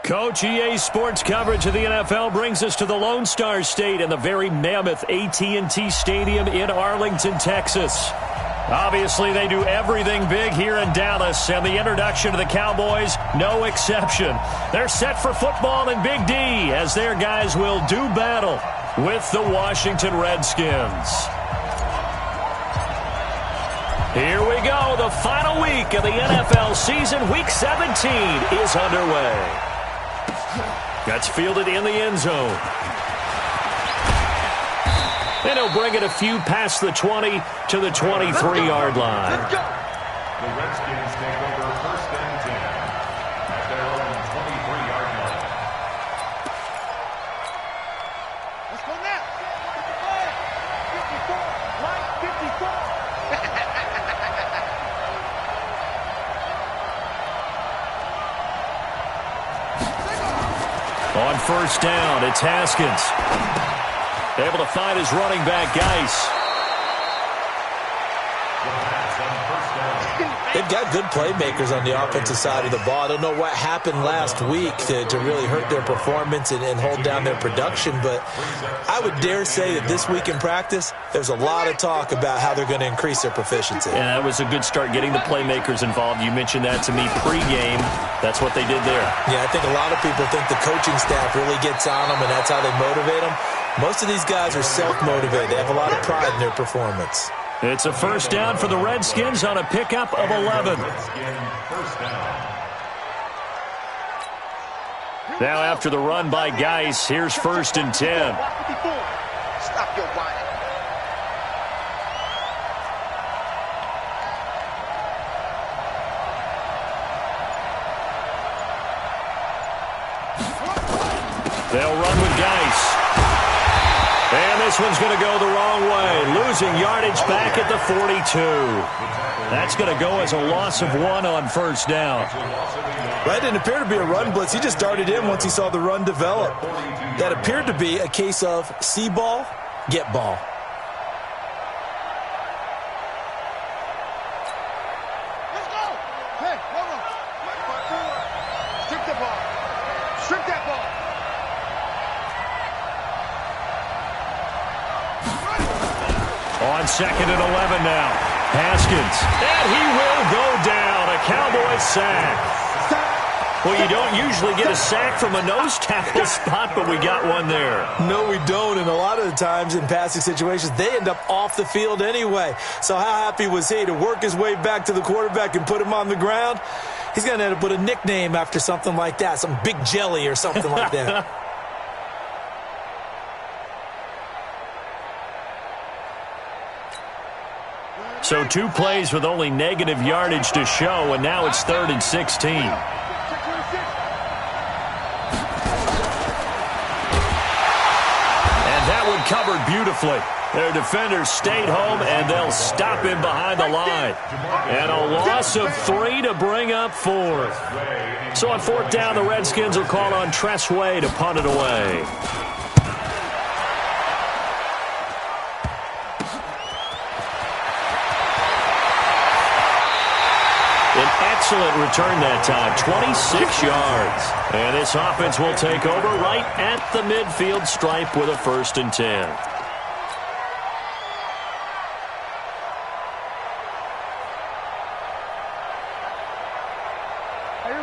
Coach, EA Sports coverage of the NFL brings us to the Lone Star State and the very mammoth AT&T Stadium in Arlington, Texas. Obviously, they do everything big here in Dallas, and the introduction to the Cowboys, no exception. They're set for football in Big D as their guys will do battle with the Washington Redskins. Here we go. The final week of the NFL season. Week 17 is underway. That's fielded in the end zone. And he'll bring it a few past the 20 to the 23-yard line. Let's go. The Redskins take over first and 10 at their own 23-yard line. Let's go now. 54. Right, 54. On first down, it's Haskins. Able to find his running back, Geis. They've got good playmakers on the offensive side of the ball. I don't know what happened last week to really hurt their performance and hold down their production, but I would dare say that this week in practice, there's a lot of talk about how they're going to increase their proficiency. And that was a good start, getting the playmakers involved. You mentioned that to me pregame. That's what they did there. Yeah, I think a lot of people think the coaching staff really gets on them, and that's how they motivate them. Most of these guys are self-motivated. They have a lot of pride in their performance. It's a first down for the Redskins on a pickup of 11. Now after the run by Geis, here's first and 10. Stop your whining. They'll run with Geis. And this one's going to go the wrong way, losing yardage back at the 42. That's going to go as a loss of 1 on first down. That didn't appear to be a run blitz. He just darted in once he saw the run develop. That appeared to be a case of see ball, get ball. Let's go. Hey, hold on. Strip the ball. Strip that ball. On second and 11 now. Haskins. And he will go down. A Cowboys sack. Well, you don't usually get a sack from a nose tackle spot, but we got one there. No, we don't. And a lot of the times in passing situations, they end up off the field anyway. So how happy was he to work his way back to the quarterback and put him on the ground? He's going to end up with a nickname after something like that, some Big Jelly or something like that. So 2 plays with only negative yardage to show, and now it's 3rd and 16. And that one covered beautifully. Their defenders stayed home, and they'll stop him behind the line. And a loss of 3 to bring up 4th. So on 4th down, the Redskins will call on Tressway to punt it away. An excellent return that time, 26 yards. And this offense will take over right at the midfield stripe with a 1st and 10.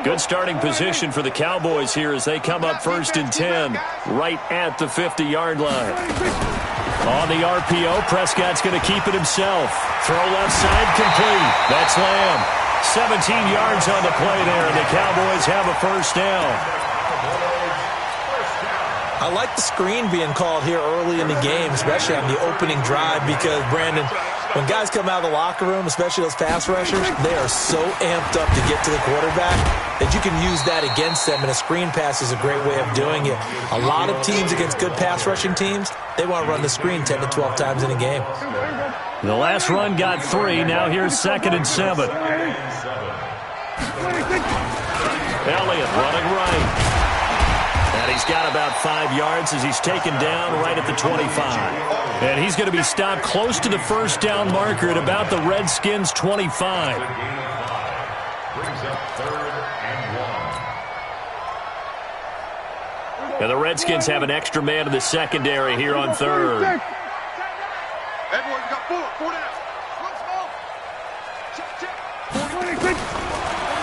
Good starting position for the Cowboys here as they come up 1st and 10 right at the 50-yard line. On the RPO, Prescott's going to keep it himself. Throw left side complete. That's Lamb. 17 yards on the play there, and the Cowboys have a 1st down. I like the screen being called here early in the game, especially on the opening drive, because, Brandon, when guys come out of the locker room, especially those pass rushers, they are so amped up to get to the quarterback that you can use that against them, and a screen pass is a great way of doing it. A lot of teams against good pass rushing teams, they want to run the screen 10 to 12 times in a game. The last run got 3. Now here's 2nd and 7. Elliott running right. And he he's got about 5 yards as he's taken down right at the 25. And he's going to be stopped close to the first down marker at about the Redskins' 25. Brings up 3rd and 1. And the Redskins have an extra man in the secondary here on 3rd. Everyone got 4 down. Check.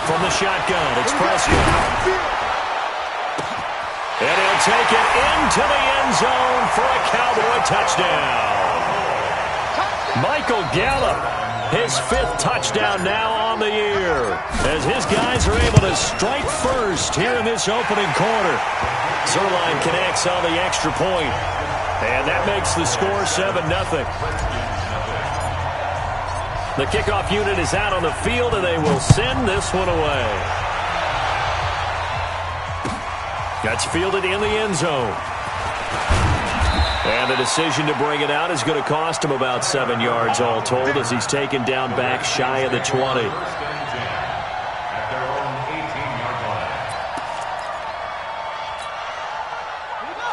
From the shotgun, it's Prescott. And he'll take it into the end zone for a Cowboy touchdown. Michael Gallup, his 5th touchdown now on the year, as his guys are able to strike first here in this opening quarter. Zerline connects on the extra point, and that makes the score 7-0. The kickoff unit is out on the field, and they will send this one away. That's fielded in the end zone. And the decision to bring it out is going to cost him about 7 yards all told as he's taken down back shy of the 20. At their own 18-yard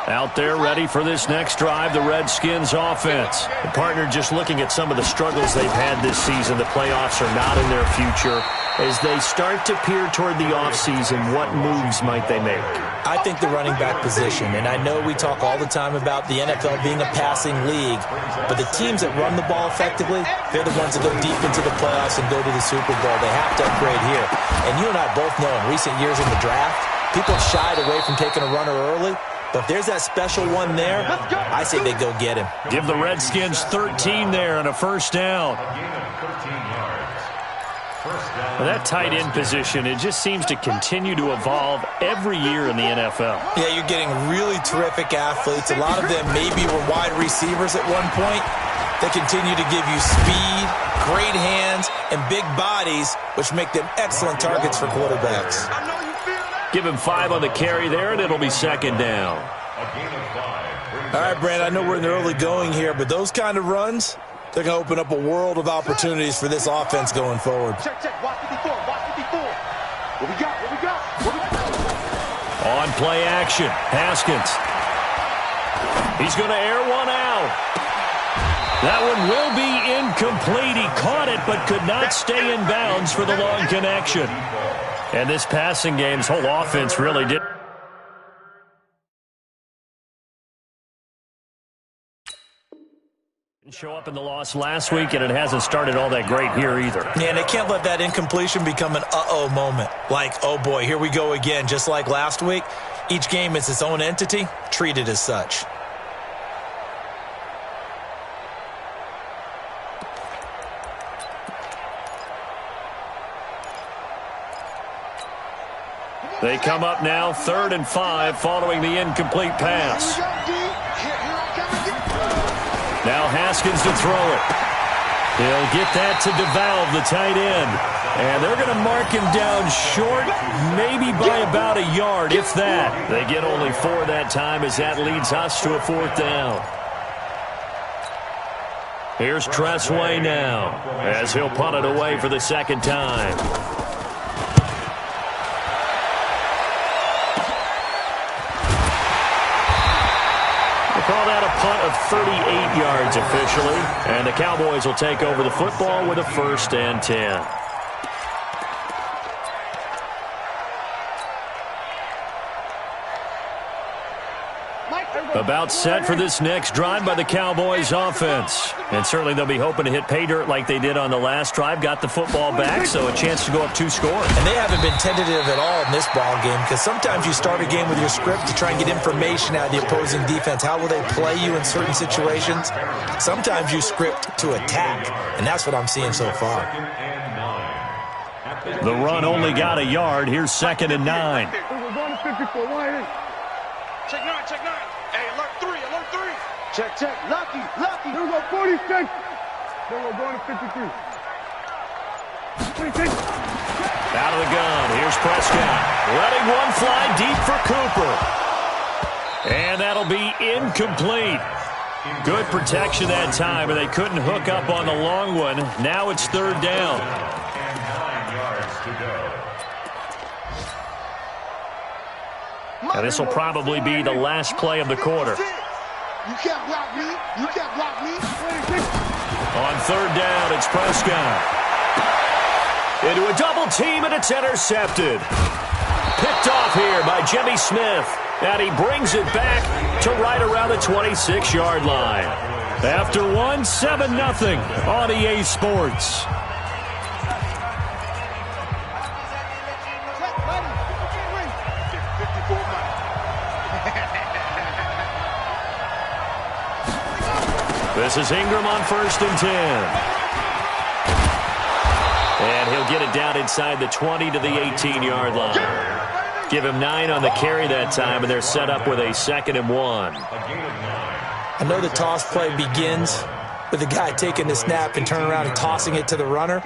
line. Out there ready for this next drive, the Redskins offense. The partner just looking at some of the struggles they've had this season. The playoffs are not in their future. As they start to peer toward the offseason, what moves might they make? I think the running back position, and I know we talk all the time about the NFL being a passing league, but the teams that run the ball effectively, they're the ones that go deep into the playoffs and go to the Super Bowl. They have to upgrade here. And you and I both know in recent years in the draft, people have shied away from taking a runner early. But if there's that special one there, I say they go get him. Give the Redskins 13 there and a first down. A gain of 13 yards. First down. Well, that tight end position, it just seems to continue to evolve every year in the NFL. Yeah, you're getting really terrific athletes. A lot of them maybe were wide receivers at one point. They continue to give you speed, great hands, and big bodies, which make them excellent targets for quarterbacks. Give him 5 on the carry there, and it'll be second down. A gain of 5. All right, Brandon, I know we're in the early going here, but those kind of runs, they're going to open up a world of opportunities for this offense going forward. Check. Watch 54. What we got? On play action, Haskins. He's going to air one out. That one will be incomplete. He caught it but could not stay in bounds for the long connection. And this passing game's whole offense really did. Didn't show up in the loss last week, and it hasn't started all that great here either. Yeah, and they can't let that incompletion become an uh-oh moment. Like, oh boy, here we go again. Just like last week, each game is its own entity, treated as such. They come up now 3rd and 5 following the incomplete pass. Now Haskins to throw it. He'll get that to DeValve, the tight end. And they're going to mark him down short, maybe by about a yard, if that. They get only 4 that time as that leads us to a 4th down. Here's Tressway now as he'll punt it away for the second time. Call that a punt of 38 yards officially, and the Cowboys will take over the football with a 1st and 10. About set for this next drive by the Cowboys offense. And certainly they'll be hoping to hit pay dirt like they did on the last drive. Got the football back, so a chance to go up 2 scores. And they haven't been tentative at all in this ball game because sometimes you start a game with your script to try and get information out of the opposing defense. How will they play you in certain situations? Sometimes you script to attack, and that's what I'm seeing so far. The run only got a yard. Here's 2nd and 9. Check 9. Hey, alert 3. Check. Lucky. Here we go, 46. Then we're going to 53. Out of the gun. Here's Prescott. Letting one fly deep for Cooper. And that'll be incomplete. Good protection that time, and they couldn't hook up on the long one. Now it's 3rd down. And 9 yards to go. And this will probably be the last play of the quarter. You can't block me. You can't block me. On third down, it's Prescott. Into a double team, and it's intercepted. Picked off here by Jimmy Smith. And he brings it back to right around the 26-yard line. After one, 7-0 on EA Sports. This is Ingram on 1st and 10. And he'll get it down inside the 20 to the 18-yard line. Give him 9 on the carry that time, and they're set up with a 2nd and 1. I know the toss play begins with the guy taking the snap and turning around and tossing it to the runner.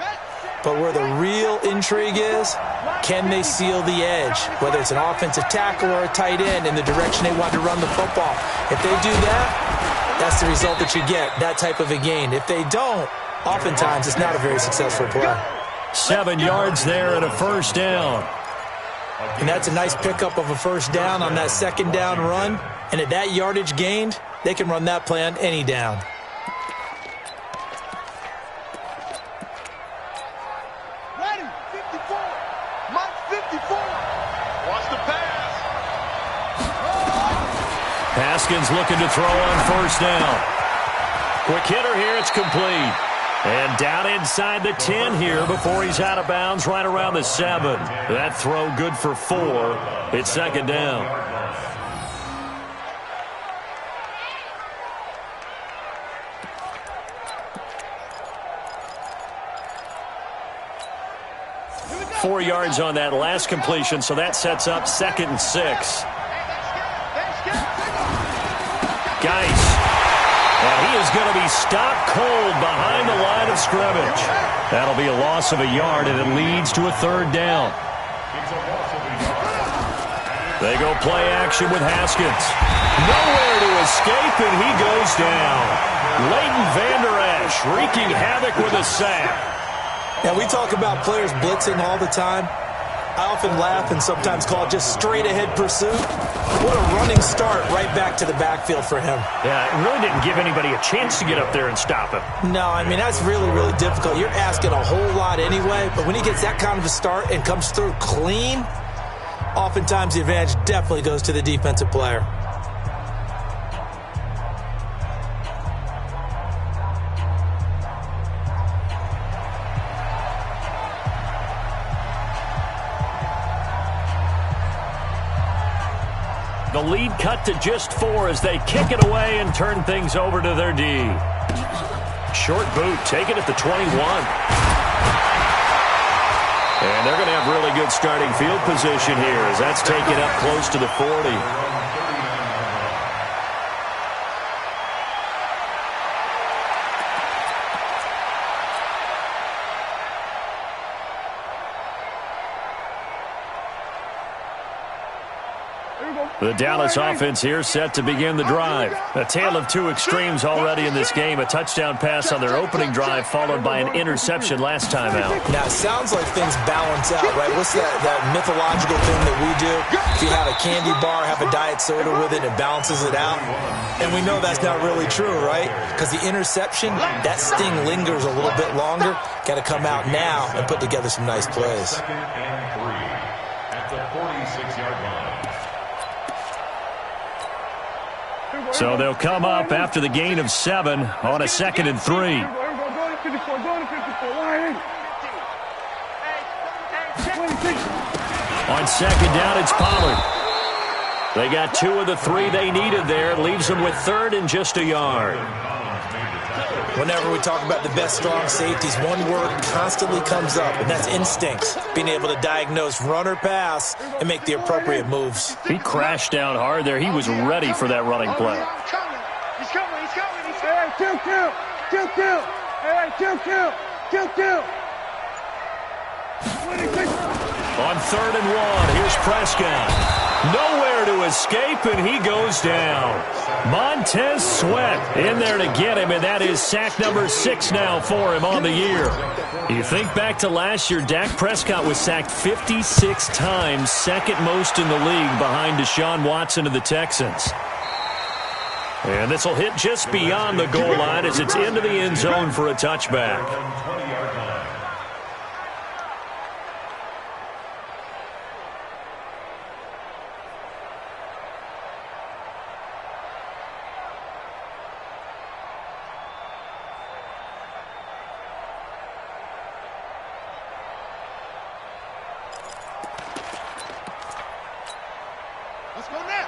But where the real intrigue is, can they seal the edge, whether it's an offensive tackle or a tight end, in the direction they want to run the football? If they do that, that's the result that you get, that type of a gain. If they don't, oftentimes it's not a very successful play. 7 yards there and a 1st down. And that's a nice pickup of a 1st down on that 2nd down run. And at that yardage gained, they can run that play on any down. Ready, 54. Mike 54. Watch the pass. Haskins looking to throw on 1st down. Quick hitter here, it's complete. And down inside the 10 here before he's out of bounds right around the 7. That throw good for 4. It's 2nd down. Four yards on that last completion, so that sets up 2nd and 6. Geis. And he is going to be stopped cold behind the line of scrimmage. That'll be a loss of a yard, and it leads to a 3rd down. They go play action with Haskins. Nowhere to escape, and he goes down. Leighton Vander Esch wreaking havoc with a sack. Now, we talk about players blitzing all the time. I often laugh and sometimes call it just straight-ahead pursuit. What a running start right back to the backfield for him. Yeah, it really didn't give anybody a chance to get up there and stop him. No, I mean, that's really, really difficult. You're asking a whole lot anyway, but when he gets that kind of a start and comes through clean, oftentimes the advantage definitely goes to the defensive player. The lead cut to just 4 as they kick it away and turn things over to their D. Short boot, taken at the 21. And they're going to have really good starting field position here as that's taken up close to the 40. The Dallas offense here set to begin the drive. A tale of two extremes already in this game. A touchdown pass on their opening drive followed by an interception last time out. Now, it sounds like things balance out, right? What's that mythological thing that we do? If you have a candy bar, have a diet soda with it, it balances it out. And we know that's not really true, right? Because the interception, that sting lingers a little bit longer. Got to come out now and put together some nice plays. 2nd and 3 at the 46-yard line. So they'll come up after the gain of 7 on a 2nd and 3. On 2nd down, it's Pollard. They got 2 of the 3 they needed there. It leaves them with 3rd and just a yard. Whenever we talk about the best strong safeties, one word constantly comes up, and that's instincts. Being able to diagnose run or pass and make the appropriate moves. He crashed down hard there. He was ready for that running play. He's coming. Hey, kill. Hey, kill. On 3rd and 1, here's Prescott. Nowhere to escape, and he goes down. Montez Sweat in there to get him, and that is sack number 6 now for him on the year. You think back to last year, Dak Prescott was sacked 56 times, second most in the league behind Deshaun Watson of the Texans. And this will hit just beyond the goal line as it's into the end zone for a touchback.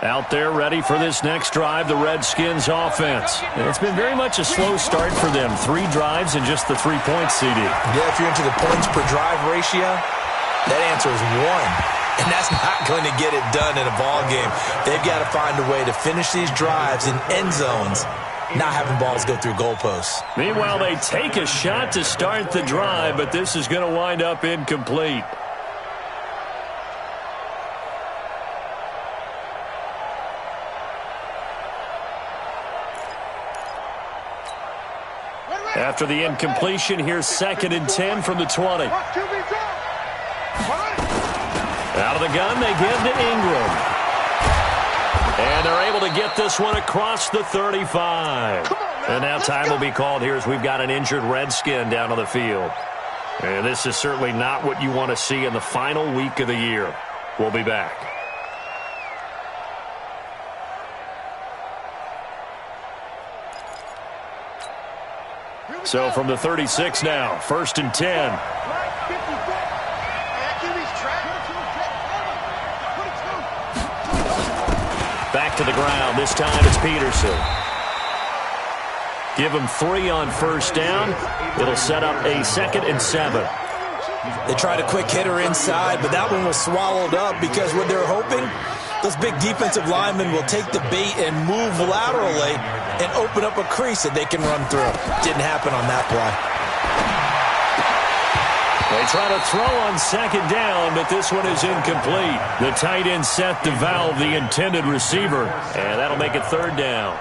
Out there ready for this next drive, the Redskins offense. And it's been very much a slow start for them. 3 drives and just the 3 points, CD. Yeah, if you're into the points per drive ratio, that answer is 1. And that's not going to get it done in a ball game. They've got to find a way to finish these drives in end zones, not having balls go through goalposts. Meanwhile, they take a shot to start the drive, but this is going to wind up incomplete. After the incompletion, here's 2nd and 10 from the 20. Out of the gun, they give to Ingram. And they're able to get this one across the 35. And now time will be called here as we've got an injured Redskin down on the field. And this is certainly not what you want to see in the final week of the year. We'll be back. So from the 36 now, 1st and 10. Back to the ground. This time it's Peterson. Give him 3 on 1st down. It'll set up a 2nd and 7. They tried a quick hitter inside, but that one was swallowed up because what they're hoping, those big defensive linemen will take the bait and move laterally and open up a crease that they can run through. Didn't happen on that play. They try to throw on 2nd down, but this one is incomplete. The tight end set to valve the intended receiver, and that'll make it 3rd down.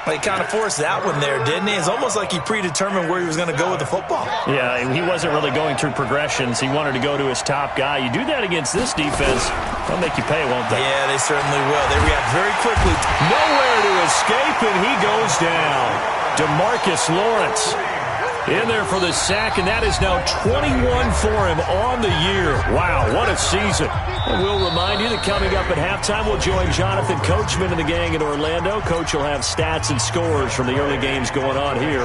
He kind of forced that one there, didn't he? It's almost like he predetermined where he was going to go with the football. Yeah, he wasn't really going through progressions. He wanted to go to his top guy. You do that against this defense, they'll make you pay, won't they? Yeah, they certainly will. They react very quickly. Nowhere to escape, and he goes down. DeMarcus Lawrence in there for the sack, and that is now 21 for him on the year. Wow, what a season. And we'll remind you that coming up at halftime, we'll join Jonathan Coachman and the gang in Orlando. Coach will have stats and scores from the early games going on here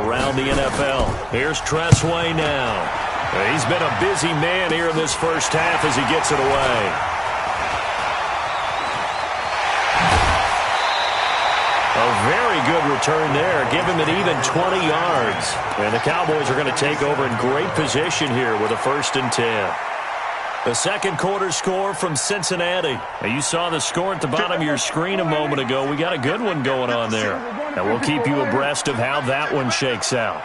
around the NFL. Here's Tressway now. He's been a busy man here in this first half as he gets it away. A very good return there. Give him an even 20 yards. And the Cowboys are going to take over in great position here with a 1st and 10. The second quarter score from Cincinnati. Now, you saw the score at the bottom of your screen a moment ago. We got a good one going on there. And we'll keep you abreast of how that one shakes out.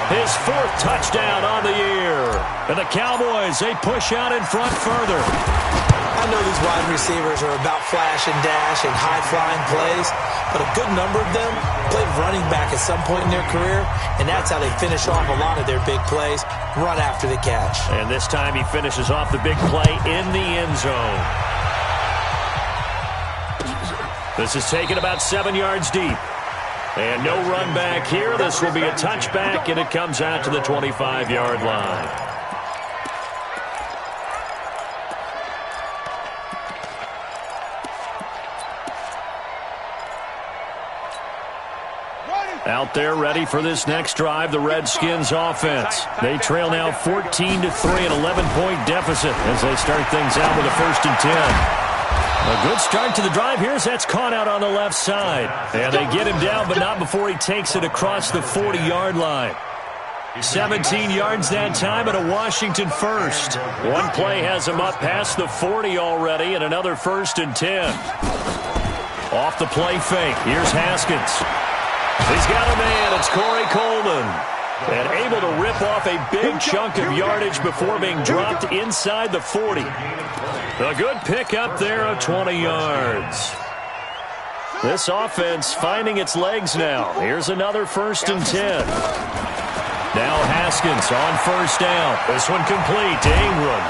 His 4th touchdown on the year. And the Cowboys, they push out in front further. I know these wide receivers are about flash and dash and high-flying plays, but a good number of them played running back at some point in their career, and that's how they finish off a lot of their big plays, run after the catch. And this time he finishes off the big play in the end zone. This is taken about 7 yards deep. And no run back here. This will be a touchback, and it comes out to the 25-yard line. Out there ready for this next drive, the Redskins offense. They trail now 14-3, an 11-point deficit as they start things out with a 1st and 10. A good start to the drive here as that's caught out on the left side. And they get him down, but not before he takes it across the 40-yard line. 17 yards that time and a Washington first. One play has him up past the 40 already and another 1st and 10. Off the play fake. Here's Haskins. He's got a man. It's Corey Coleman. And able to rip off a big chunk of yardage before being dropped inside the 40. A good pickup there of 20 yards. This offense finding its legs now. Here's another 1st and 10. Now Haskins on 1st down. This one complete to Ingram.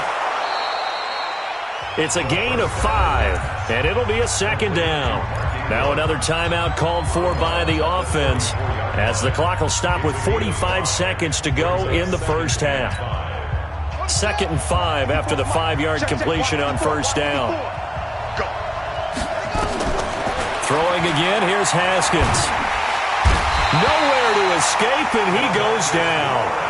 It's a gain of 5, and it'll be a 2nd down. Now another timeout called for by the offense as the clock will stop with 45 seconds to go in the first half. 2nd and 5 after the 5-yard completion on 1st down. Throwing again, here's Haskins. Nowhere to escape, and he goes down.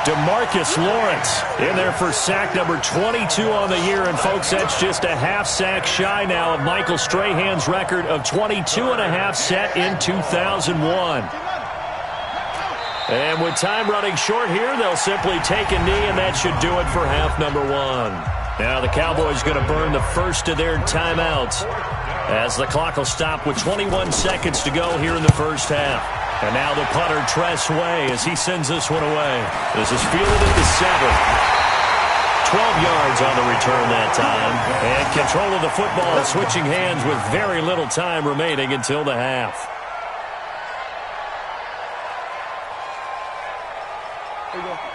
DeMarcus Lawrence in there for sack number 22 on the year. And, folks, that's just a half sack shy now of Michael Strahan's record of 22.5 set in 2001. And with time running short here, they'll simply take a knee, and that should do it for half number 1. Now the Cowboys going to burn the first of their timeouts as the clock will stop with 21 seconds to go here in the first half. And now the punter, Tress Way, as he sends this one away. This is fielded at the 7. 12 yards on the return that time. And control of the football switching hands with very little time remaining until the half.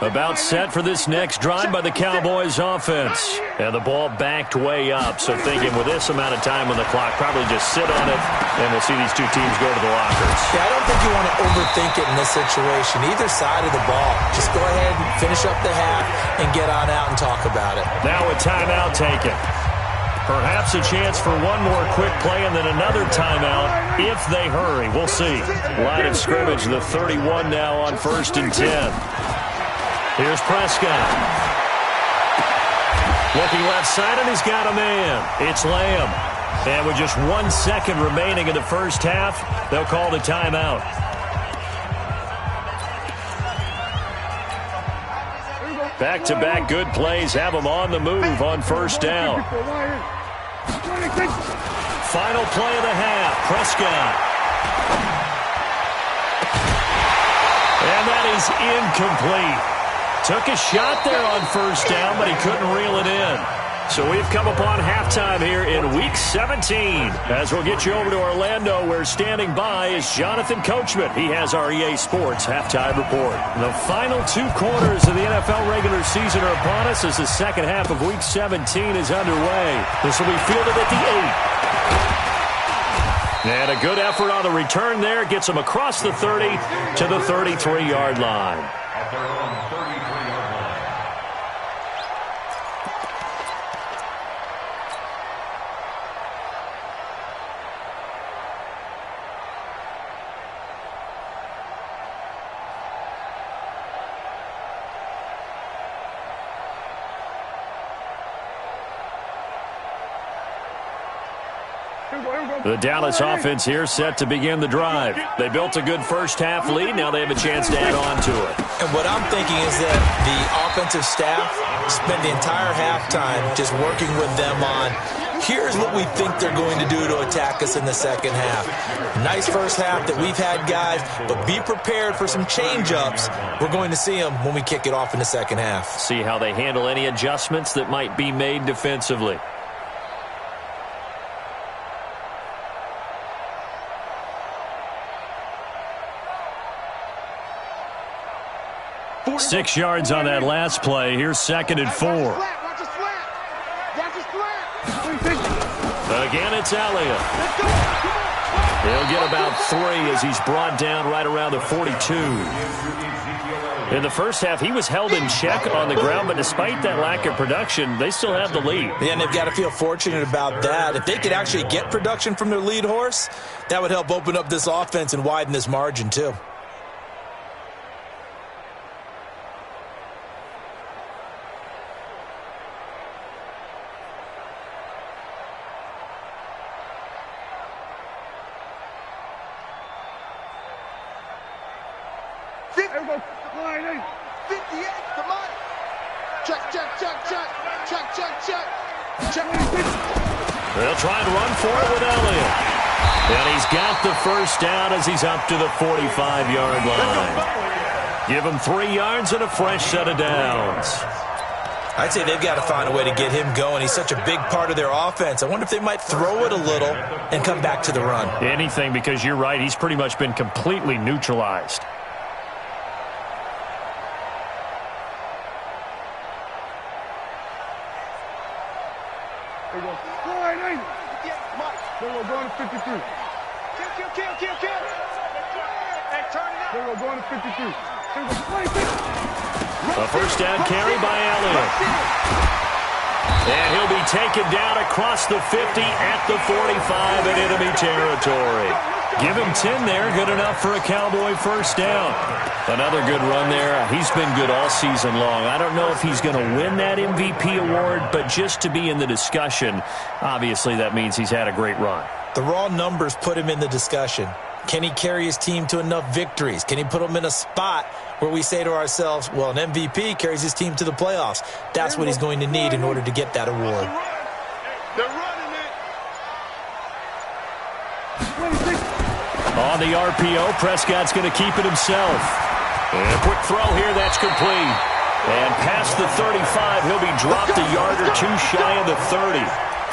About set for this next drive by the Cowboys offense. And the ball backed way up. So thinking with this amount of time on the clock, probably just sit on it, and we'll see these two teams go to the lockers. Yeah, I don't think you want to overthink it in this situation. Either side of the ball. Just go ahead and finish up the half and get on out and talk about it. Now a timeout taken. Perhaps a chance for one more quick play and then another timeout if they hurry. We'll see. Line of scrimmage, the 31 now on 1st and 10. Here's Prescott. Looking left side, and he's got a man. It's Lamb. And with just 1 second remaining in the first half, they'll call the timeout. Back-to-back good plays have them on the move on 1st down. Final play of the half, Prescott. And that is incomplete. Took a shot there on 1st down, but he couldn't reel it in. So we've come upon halftime here in Week 17. As we'll get you over to Orlando, where standing by is Jonathan Coachman. He has our EA Sports halftime report. The final 2 quarters of the NFL regular season are upon us as the second half of Week 17 is underway. This will be fielded at the 8. And a good effort on the return there. Gets him across the 30 to the 33-yard line. At their own 33-yard line. The Dallas offense here set to begin the drive. They built a good first half lead. Now they have a chance to add on to it. And what I'm thinking is that the offensive staff spent the entire halftime just working with them on, here's what we think they're going to do to attack us in the second half. Nice first half that we've had, guys, but be prepared for some change-ups. We're going to see them when we kick it off in the second half. See how they handle any adjustments that might be made defensively. Six yards on that last play. Here's 2nd and 4. Again, it's Elliott. He'll get about 3 as he's brought down right around the 42. In the first half, he was held in check on the ground, but despite that lack of production, they still have the lead. Yeah, and they've got to feel fortunate about that. If they could actually get production from their lead horse, that would help open up this offense and widen this margin, too. 58, the money. Check, check, check, check. Check, check, check. Check. They'll try and run for it with Elliott. And he's got the first down as he's up to the 45-yard line. Give him 3 yards and a fresh set of downs. I'd say they've got to find a way to get him going. He's such a big part of their offense. I wonder if they might throw it a little and come back to the run. Anything, because you're right. He's pretty much been completely neutralized. There we go. Slide in. There we go. Going to 53. Kill. Hey, turn it up. There we go. Going to 53. There we go. 26. A first down carry by Elliott. And he'll be taken down across the 50 at the 45 in enemy territory. Give him 10 there. Good enough for a Cowboy first down. Another good run there. He's been good all season long. I don't know if he's going to win that MVP award, but just to be in the discussion, obviously that means he's had a great run. The raw numbers put him in the discussion. Can he carry his team to enough victories? Can he put them in a spot where we say to ourselves, well, an MVP carries his team to the playoffs. That's what he's going to need in order to get that award. They're running it. On the RPO, Prescott's going to keep it himself. And a quick throw here, that's complete. And past the 35, he'll be dropped a yard or two shy of the 30.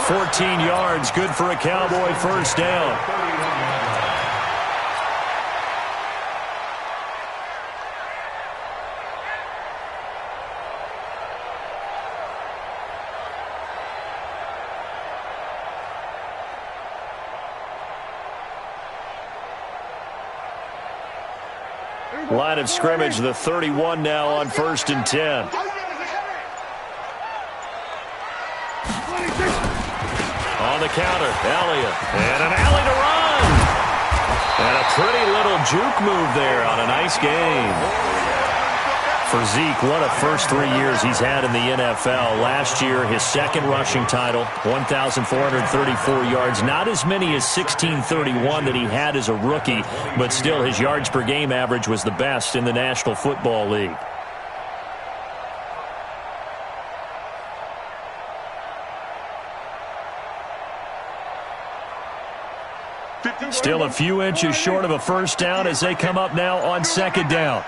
14 yards, good for a Cowboy first down. Line of scrimmage, the 31 now on 1st and 10. On the counter, Elliott. And an alley to run. And a pretty little juke move there on a nice game. For Zeke, what a first 3 years he's had in the NFL. Last year, his second rushing title, 1,434 yards. Not as many as 1,631 that he had as a rookie, but still his yards per game average was the best in the National Football League. Still a few inches short of a first down as they come up now on 2nd down.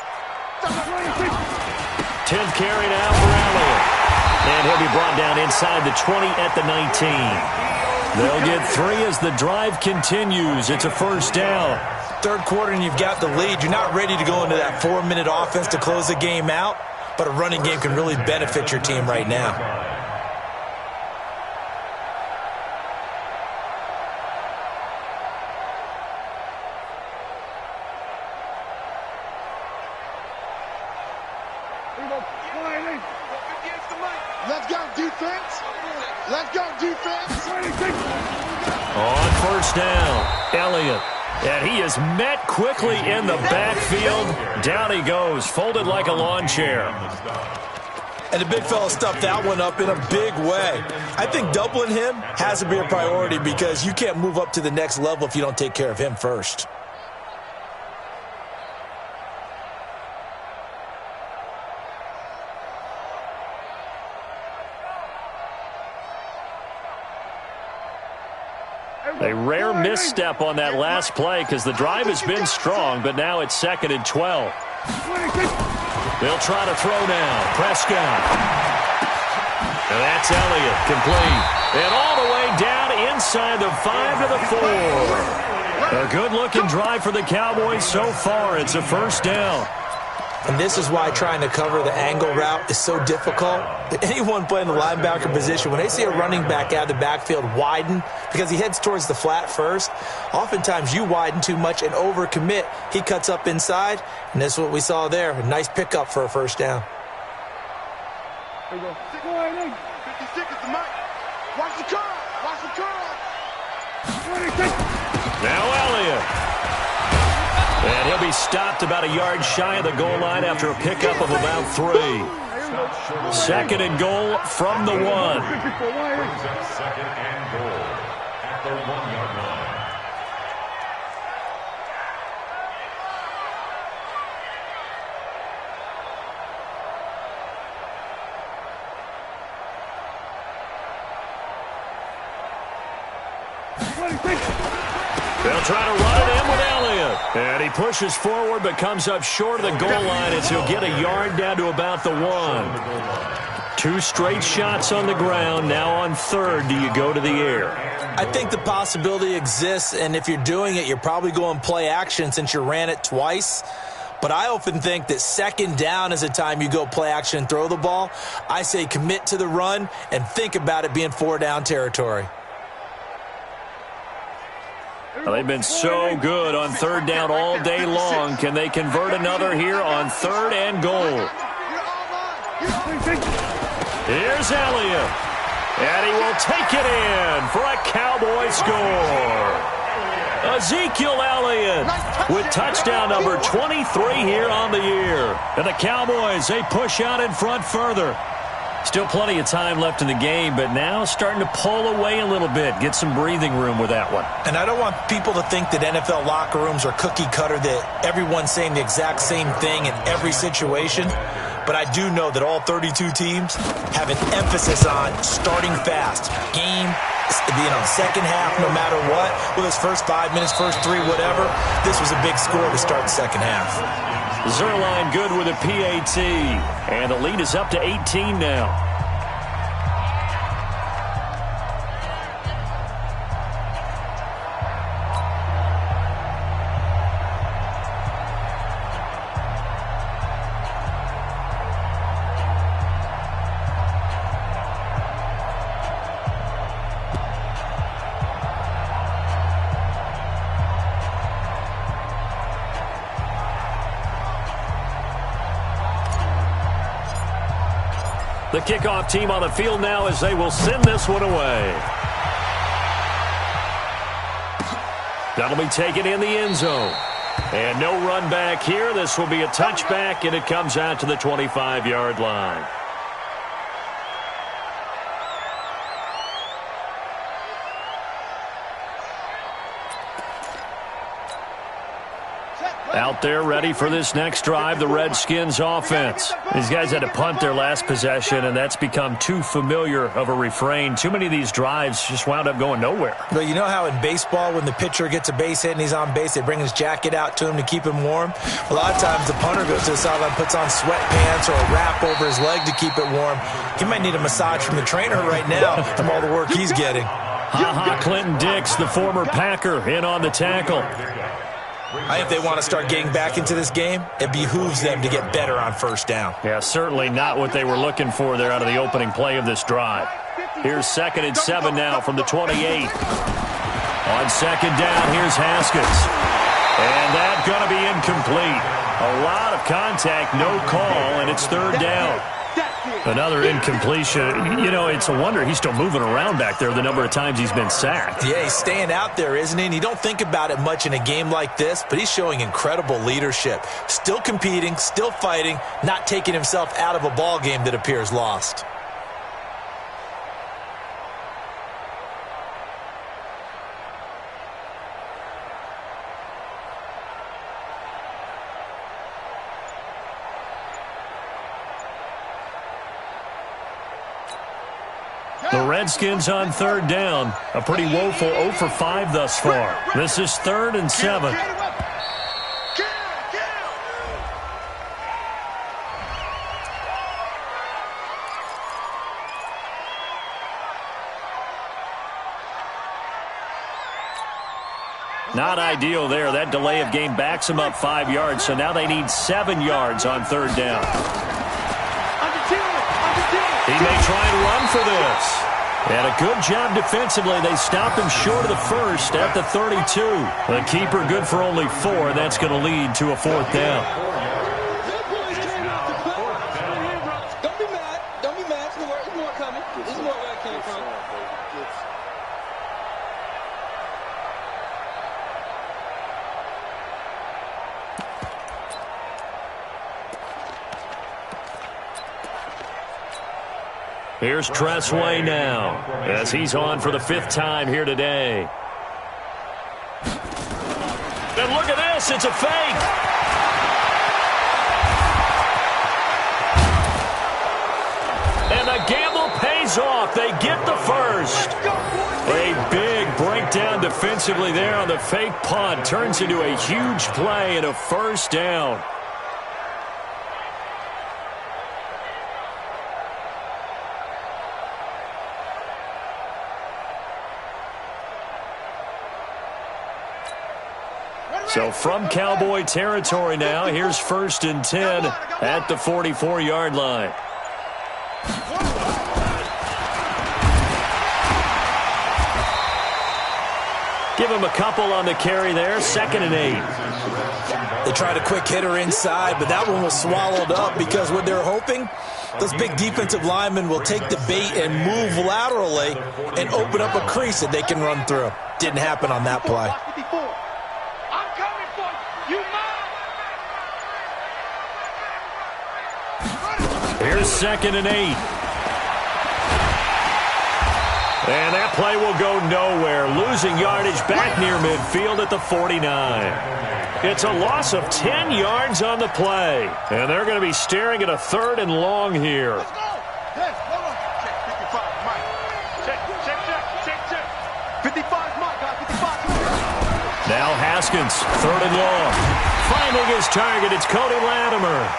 10th carry now for Elliott. And he'll be brought down inside the 20 at the 19. They'll get 3 as the drive continues. It's a first down. Third quarter and you've got the lead. You're not ready to go into that 4-minute offense to close the game out, but a running game can really benefit your team right now. Let's go, defense. Let's go, defense. On first down, Elliott. And he is met quickly in the backfield. Down he goes, folded like a lawn chair. And the big fella stuffed that one up in a big way. I think doubling him has to be a priority because you can't move up to the next level if you don't take care of him first. A rare misstep on that last play because the drive has been strong, but now it's 2nd and 12. They'll try to throw now. Prescott. And that's Elliott, complete. And all the way down inside the 5 to the 4. A good-looking drive for the Cowboys so far. It's a first down. And this is why trying to cover the angle route is so difficult. Anyone playing the linebacker position, when they see a running back out of the backfield widen, because he heads towards the flat first, oftentimes you widen too much and overcommit. He cuts up inside, and that's what we saw there. A nice pickup for a first down. There we go. 56 is the mic. Watch the curl. Watch the curl. Now Elliott. And he'll be stopped about a yard shy of the goal line after a pickup of about 3. 2nd and goal from the 1. Brings up 2nd and goal at the 1-yard line. They'll try to run it in with Elliott. And he pushes forward but comes up short of the goal line as he'll get a yard down to about the 1. 2 straight shots on the ground. Now on third, do you go to the air? I think the possibility exists, and if you're doing it, you're probably going play action since you ran it twice. But I often think that second down is a time you go play action and throw the ball. I say commit to the run and think about it being 4-down territory. Well, they've been so good on third down all day long. Can they convert another here on third and goal? Here's Elliott. And he will take it in for a Cowboy score. Ezekiel Elliott with touchdown number 23 here on the year. And the Cowboys, they push out in front further. Still plenty of time left in the game, but now starting to pull away a little bit. Get some breathing room with that one. And I don't want people to think that NFL locker rooms are cookie cutter, that everyone's saying the exact same thing in every situation. But I do know that all 32 teams have an emphasis on starting fast. Game, second half, no matter what. Whether it's first 5 minutes, first 3, whatever. This was a big score to start the second half. Zerline good with a PAT. And the lead is up to 18 now. The kickoff team on the field now as they will send this one away. That'll be taken in the end zone. And no run back here. This will be a touchback, and it comes out to the 25-yard line. Out there ready for this next drive, the Redskins offense. These guys had to punt their last possession, and that's become too familiar of a refrain. Too many of these drives just wound up going nowhere. Well, you know how in baseball when the pitcher gets a base hit and he's on base, they bring his jacket out to him to keep him warm? A lot of times the punter goes to the sideline, puts on sweatpants or a wrap over his leg to keep it warm. He might need a massage from the trainer right now from all the work he's getting. Ha-ha, Clinton Dix, the former Packer, in on the tackle. I think if they want to start getting back into this game, it behooves them to get better on first down. Yeah, certainly not what they were looking for there out of the opening play of this drive. Here's 2nd and 7 now from the 28. On second down, here's Haskins. And that's going to be incomplete. A lot of contact, no call, and it's third down. Another incompletion. You know, it's a wonder he's still moving around back there the number of times he's been sacked. Yeah, he's staying out there, isn't he? And you don't think about it much in a game like this, but he's showing incredible leadership. Still competing, still fighting, not taking himself out of a ball game that appears lost. The Redskins on third down. A pretty woeful 0 for 5 thus far. This is 3rd and 7. Not ideal there. That delay of game backs them up 5 yards, so now they need 7 yards on third down. He may try and run for this. And a good job defensively. They stopped him short of the first at the 32. The keeper good for only 4, and that's going to lead to a 4th down. Don't be mad. Don't be mad. There's more coming. There's more where it came from. Here's Tressway now as he's on for the 5th time here today. And look at this. It's a fake. And the gamble pays off. They get the first. A big breakdown defense. defensively there on the fake punt. Turns into a huge play and a first down. So from Cowboy territory now, here's 1st and 10 at the 44-yard line. Give him a couple on the carry there, 2nd and 8. They tried a quick hitter inside, but that one was swallowed up because what they're hoping, those big defensive linemen will take the bait and move laterally and open up a crease that they can run through. Didn't happen on that play. Here's 2nd and 8. And that play will go nowhere. Losing yardage back near midfield at the 49. It's a loss of 10 yards on the play. And they're going to be staring at a 3rd and long here. Now Haskins, 3rd and long. Finding his target, it's Cody Latimer.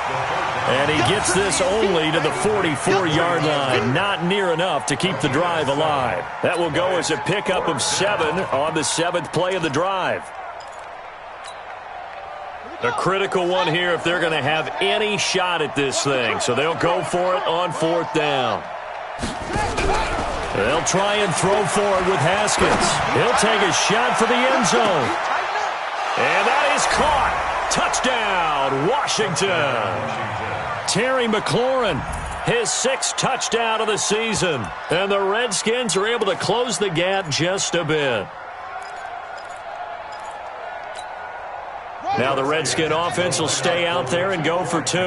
And he gets this only to the 44-yard line. Not near enough to keep the drive alive. That will go as a pickup of 7 on the 7th play of the drive. A critical one here if they're going to have any shot at this thing. So they'll go for it on 4th down. They'll try and throw forward with Haskins. He'll take a shot for the end zone. And that is caught. Touchdown, Washington. Terry McLaurin, his 6th touchdown of the season. And the Redskins are able to close the gap just a bit. Now the Redskin offense will stay out there and go for 2.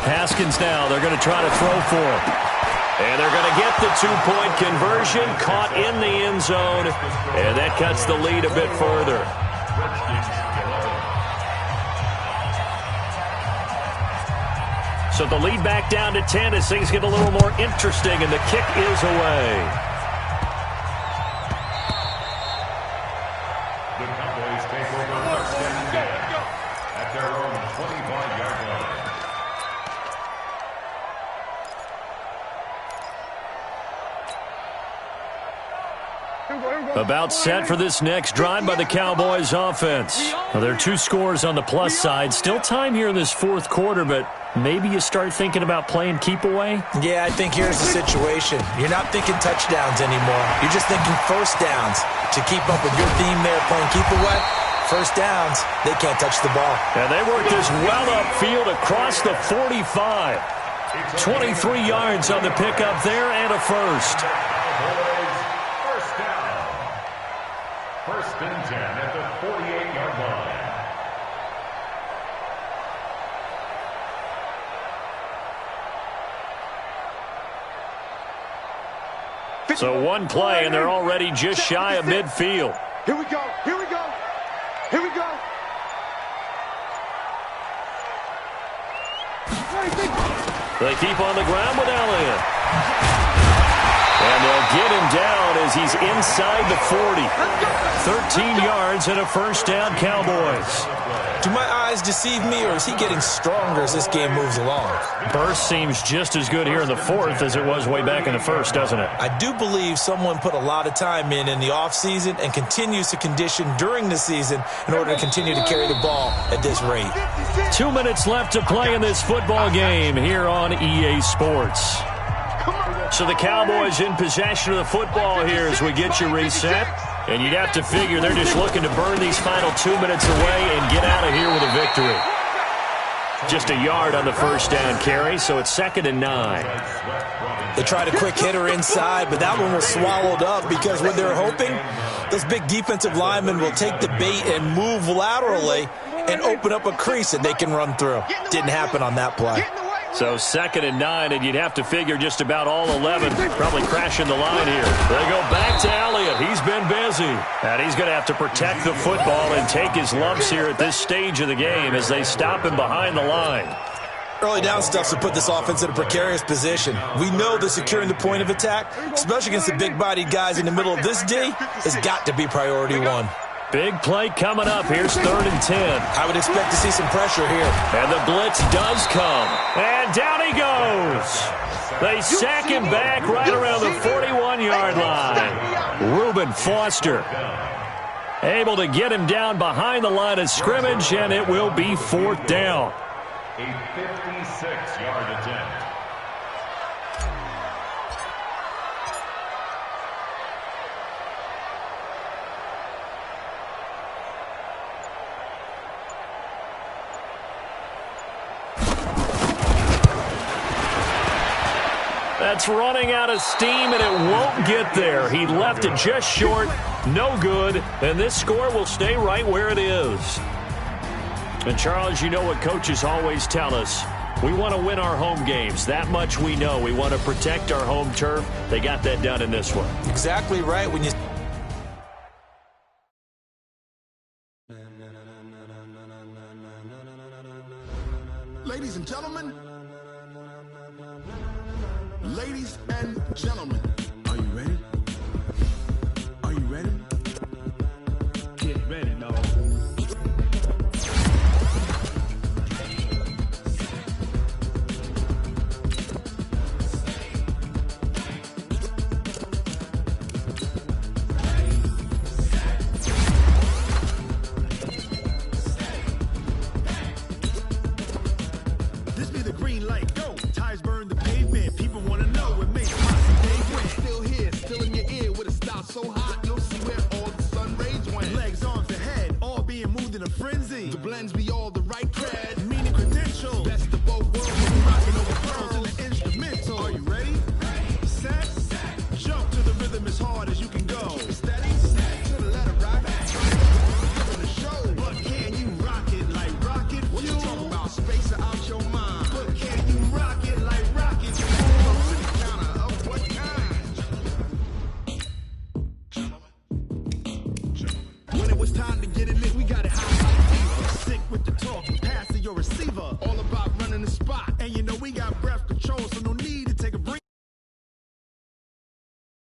Haskins now, they're going to try to throw for him. And they're going to get the 2-point conversion, caught in the end zone, and that cuts the lead a bit further. So the lead back down to 10 as things get a little more interesting, and the kick is away. The Cowboys take over 1st and 10 at their own 25-yard line. About set for this next drive by the Cowboys offense. Now, there are 2 scores on the plus side. Still time here in this 4th quarter, but maybe you start thinking about playing keep away? Yeah, I think here's the situation. You're not thinking touchdowns anymore. You're just thinking 1st downs. To keep up with your theme there, playing keep away, 1st downs, they can't touch the ball. And they work this well upfield across the 45. 23 yards on the pickup there and a first. 1st and 10 at the 48-yard line. So one play, and they're already just shy of midfield. Here we go. Here we go. Here we go. They keep on the ground with Elliott. And they'll get him down as he's inside the 40. 13 yards and a first down, Cowboys. Do my eyes deceive me, or is he getting stronger as this game moves along? Burst seems just as good here in the 4th as it was way back in the 1st, doesn't it? I do believe someone put a lot of time in the offseason and continues to condition during the season in order to continue to carry the ball at this rate. 2 minutes left to play in this football game here on EA Sports. So the Cowboys in possession of the football here as we get you reset. And you'd have to figure they're just looking to burn these final 2 minutes away and get out of here with a victory. Just a yard on the first down carry, so it's 2nd and 9. They tried a quick hitter inside, but that one was swallowed up because what they're hoping, those big defensive linemen will take the bait and move laterally and open up a crease that they can run through. Didn't happen on that play. So 2nd and 9, and you'd have to figure just about all 11 probably crashing the line here. They go back to Elliott. He's been busy. And he's going to have to protect the football and take his lumps here at this stage of the game as they stop him behind the line. Early down stuff to put this offense in a precarious position. We know that securing the point of attack, especially against the big-bodied guys in the middle of this D, has got to be priority one. Big play coming up. Here's 3rd and 10. I would expect to see some pressure here. And the blitz does come. And down he goes. They sack him back right around the 41-yard line. Reuben Foster able to get him down behind the line of scrimmage, and it will be 4th down. A 56-yard attempt. That's running out of steam, and it won't get there. He left it just short. No good. And this score will stay right where it is. And, Charles, you know what coaches always tell us. We want to win our home games. That much we know. We want to protect our home turf. They got that done in this one. Exactly right. When you... Ladies and gentlemen, are you ready? Are you ready? Get ready, dog. This be the green light, go. Tires burn the pavement. People want to know what makes